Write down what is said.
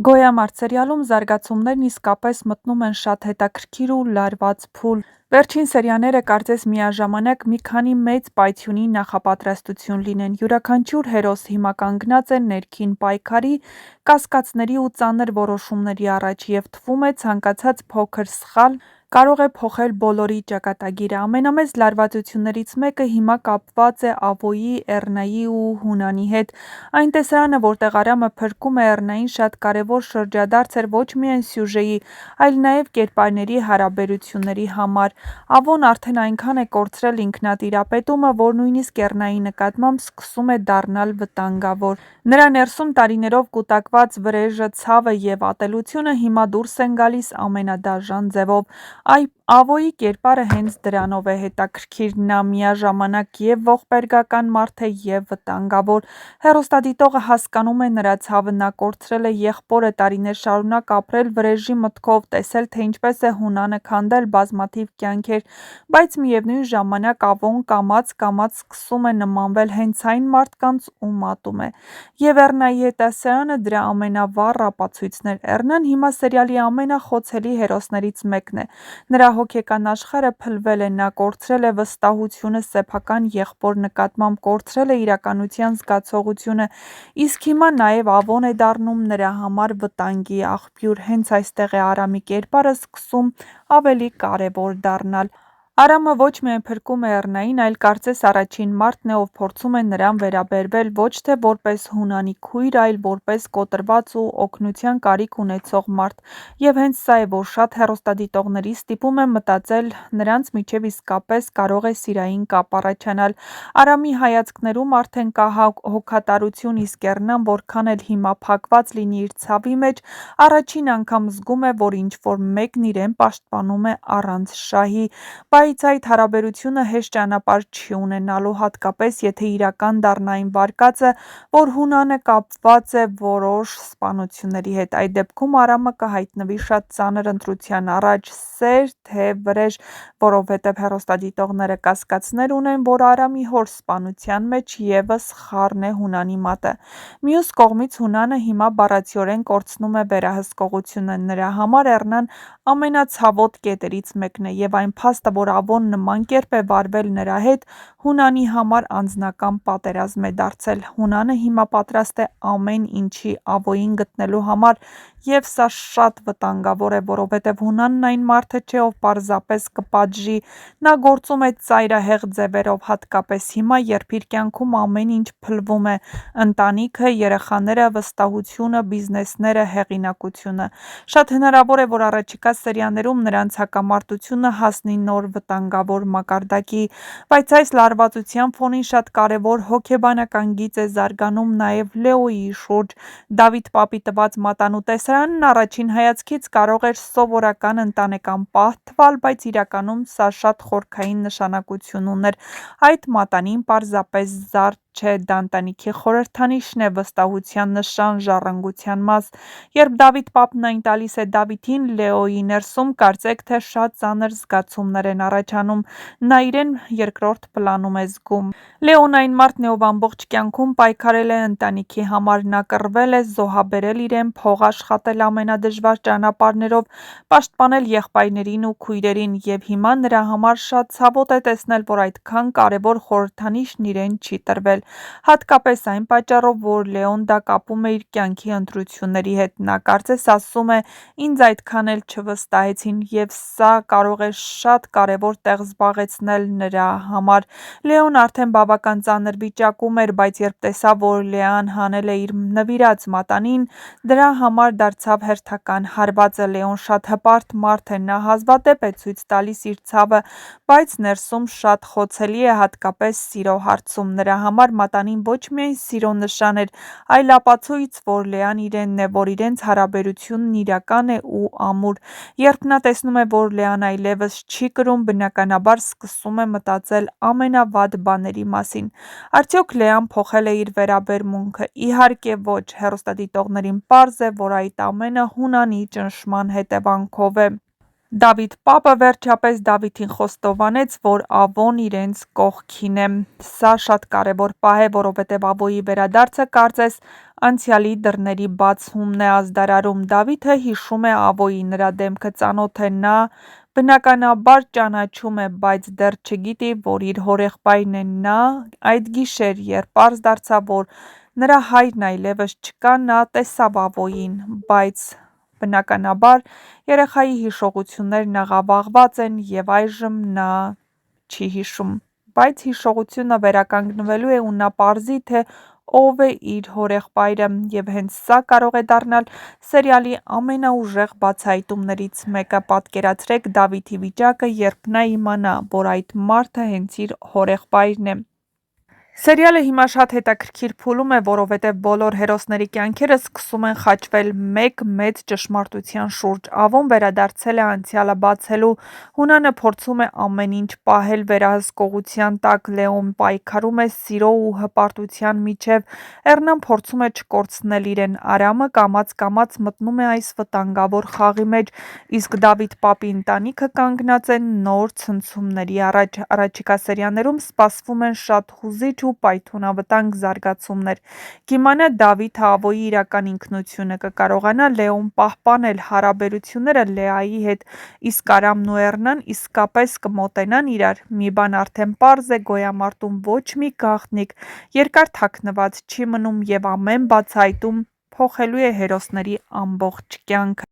Գոյամարտ սերիալում զարգացումներն իսկապես մտնում են շատ հետաքրքիր ու լարված փուլ։ Վերջին սերիաները կարծես միաժամանակ մի քանի մեծ պայթյունի նախապատրաստություն լինեն։ Յուրաքանչյուր հերոս հիմա կանգնած է ներքին պայքարի, կասկածների ու ծանր որոշումների առաջ, և թվում է ցանկացած փոքր սխալ կարող է փոխել բոլորի ճակատագիրը։ Ամենամեծ լարվածություններից մեկը հիմա կապված է Ավոյի, Էռնայի ու Հունանի հետ։ Այն տեսարանը, որտեղ Արամը փրկում է Էռնային, շատ կարևոր շրջադարձ էր ոչ միայն սյուժեի, այլ նաև կերպարների հարաբերությունների համար։ Ավոն արդեն այնքան է կորցրել ինքնատիրապետումը, որ նույնիսկ Էռնայի նկատմամբ սկսում է դառնալ վտանգավոր։ Նրա ներսում տարիներով կուտակված վրեժը, ցավը և ատելությունը հիմա դուրս են գալիս ամենադաժան ձևով։ Ավոյի կերպարը հենց դրանով է հետաքրքիր։ Նա միաժամանակ և ողբերգական մարդ է, և վտանգավոր։ Հեռուստադիտողը հասկանում է նրա ցավը։ Նա կորցրել է եղբորը, տարիներ շարունակ ապրել վրեժի մտքով, տեսել, թե ինչպես է Հունանը քանդել բազմաթիվ կյանքեր, բայց միևնույն ժամանակ Ավոն կամաց-կամաց սկսում է նմանվել հենց այն մարդկանց, ում ատում է։ Եվ Էռնայի հետասարանը դրա ամենավառ ապացույցն էր։ Էռնան հիմա սերիալի ամենախոցելի հերոսներից մեկն է։ Նրա հոգեկան աշխարհը փլվել է, նա կորցրել է վստահությունը սեփական եղբոր նկատմամբ, կորցրել է իրականության զգացողությունը, իսկ հիմա նաև Ավոն է դառնում նրա համար վտանգի աղբյուր։ Հենց այստեղ է Արամի կերպարը սկսում ավելի կարևոր դառնալ։ Արամը ոչ միայն փրկում է Էռնային, այլ կարծես առաջին մարդն է, ով փորձում է նրան վերաբերվել ոչ թե որպես Հունանի քույր, այլ որպես կոտրված ու օգնության կարիք ունեցող մարդ։ Եվ հենց սա է, որ շատ հեռուստադիտողների ստիպում է մտածել նրանց միջև իսկապես կարող է սիրային կապ առաջանալ։ Արամի հայացքներում արդեն կա հոգատարություն, իսկ Էռնան, որքան էլ հիմա փակված լինի իր ցավի մեջ, առաջին անգամ զգում է, որ ինչ-որ մեկն իրեն պաշտպանում է առանց շահի։ Բայց այդ հարաբերությունը հեշտ ճանապարհ չի ունենալու, հատկապես եթե իրական դառնա այն վարկածը, որ Հունանը կապված է որոշ սպանությունների հետ։ Այդ դեպքում Արամը կհայտնվի շատ ծանր ընտրության առաջ՝ սեր, թե վրեժ, որովհետև հեռուստադիտողները կասկածներ ունեն, որ Արամի հոր սպանության մեջ ևս խառն է Հունանի մատը։ Մյուս կողմից Հունանը հիմա բառացիորեն կորցնում է վերահսկողությունը։ Նրա համար Էռնան ամենացավոտ կետերից մեկն է, և այն փաստը, որ Ավոն նման կերպ է վարվել նրա հետ, Հունանի համար անձնական պատերազմ է դարձել։ Հունանը հիմա պատրաստ է ամեն ինչի Ավոյին գտնելու համար, և սա շատ վտանգավոր է, որովհետև Հունանն այն մարդը չէ, ով պարզապես կպատժի։ Նա գործում է ծայրահեղ ձևերով, հատկապես հիմա, երբ իր կյանքում ամեն ինչ փլվում է՝ ընտանիքը, երեխաները, վստահությունը, բիզնեսները, հեղինակությունը։ Շատ հնարավոր է, որ առաջիկա սերիաներում նրանց հակամարտությունը հասնի նոր վտանգավոր մակարդակի։ Բայց այս լարվածության ֆոնին շատ կարևոր հոգեբանական գիծ է զարգանում նաև Լեոյի շուրջ։ Դավիթ պապի տված մատանու տեսարանն առաջին հայացքից կարող էր սովորական ընտանեկան պահ թվալ, բայց իրականում սա շատ խորքային նշանակություն ուներ։ Այդ մատանին պարզապես զարդ չէ, դա ընտանիքի խորհրդանիշն է, վստահության նշան, ժառանգության մաս։ Երբ Դավիթ պապն այն տալիս է Դավիթին, Լեոյի ներսում կարծեք թե շատ ծանր զգացումներ են առաջանում։ Նա իրեն երկրորդ պլանում է զգում։ Լեոն այն մարդն է, ով ամբողջ կյանքում պայքարել է ընտանիքի համար։ Նա կռվել է, զոհաբերել իրեն, փող աշխատել ամենադժվար ճանապարհներով, պաշտպանել եղբայրներին ու քույրերին, և հիմա նրա համար շատ ցավոտ է տեսնել, որ այդքան կարևոր խորհրդանիշն իրեն չի տրվել։ Հատկապես այն պատճառով, որ Լեոն դա կապում է իր կյանքի ընտրությունների հետ։ Նա կարծես ասում է. «Ինձ այդքան էլ չվստահեցին», և սա կարող է շատ կարևոր տեղ զբաղեցնել նրա համար։ Լեոն արդեն բավական ծանր վիճակում էր, բայց երբ տեսավ, որ Լեան հանել է իր նվիրած մատանին, դրա համար դարձավ հերթական հարվածը։ Լեոն շատ հպարտ մարդ է, նա հազվադեպ է ցույց տալիս իր ցավը, բայց ներսում շատ խոցելի է, հատկապես սիրո հարցում։ Նրա համար մատանին ոչ միայն սիրո նշան էր, այլ ապացույց, որ Լեան իրենն է, որ իրենց հարաբերությունն իրական է ու ամուր։ Երբ նա տեսնում է, որ Լեան այլևս չի կրում, բնականաբար սկսում է մտածել ամենավատ բաների մասին։ Արդյոք Լեան փոխել է իր վերաբերմունքը։ Իհարկե ոչ, հեռուստադիտողներին պարզ է, որ այդ ամենը Հունանի ճնշման հետևանքով է։ Դավիթ պապը վերջապես Դավիթին խոստովանեց, որ Ավոն իրենց կողքին է։ Սա շատ կարևոր պահ է, որովհետև Ավոյի վերադարձը կարծես անցյալի դռների բացումն է ազդարարում։ Դավիթը հիշում է Ավոյի, նրա դեմքը ծանոթ է, նա բնականաբար ճանաչում է, բայց դեռ չգիտի, որ իր հորեղբայրն է։ Նա այդ գիշեր, երբ պարզ դարձավ, որ նրա հայրն այլևս չկա, նա տեսավ Ավոյին, բայց բնականաբար երեխայի հիշողություններն աղավաղված են, և այժմ նա չի հիշում։ Բայց հիշողությունը վերականգնվելու է, ու նա պարզի, թե ով է իր հորեղբայրը, և հենց սա կարող է դառնալ սերիալի ամենաուժեղ բացահայտումներից մեկը։ Պատկերացրեք Դավիթի վիճակը, երբ նա իմանա, որ այդ մարդը հենց իր հորեղբայրն է։ Սերիալը հիմա շատ հետաքրքիր փուլում է, որովհետև բոլոր հերոսների կյանքերը սկսում են խաչվել մեկ մեծ ճշմարտության շուրջ։ Ավոն վերադարձել է անցյալը բացելու, Հունանը փորձում է ամեն ինչ պահել վերահսկողության տակ, Լեոն պայքարում է սիրո ու հպարտության միջև, Էռնան փորձում է չկորցնել իրեն, Արամը կամաց-կամաց մտնում է այս վտանգավոր խաղի մեջ, իսկ Դավիթ պապի ընտանիքը կանգնած է նոր ցնցումների առաջ։ Առաջիկա սերիաներում սպասվում են շատ հուզիչ ու պայթունավտանգ զարգացումներ։ Կիմանա Դավիթը Ավոյի իրական ինքնությունը, կկարողանա Լեոն պահպանել հարաբերությունները Լեայի հետ, իսկ Արամն ու Էռնան իսկապես կմոտենան իրար։ Մի բան արդեն պարզ է՝ գոյամարտում ոչ մի գաղտնիք երկար թաքնված չի մնում, և ամեն բացահայտում փոխելու է հերոսների ամբողջ կյանքը։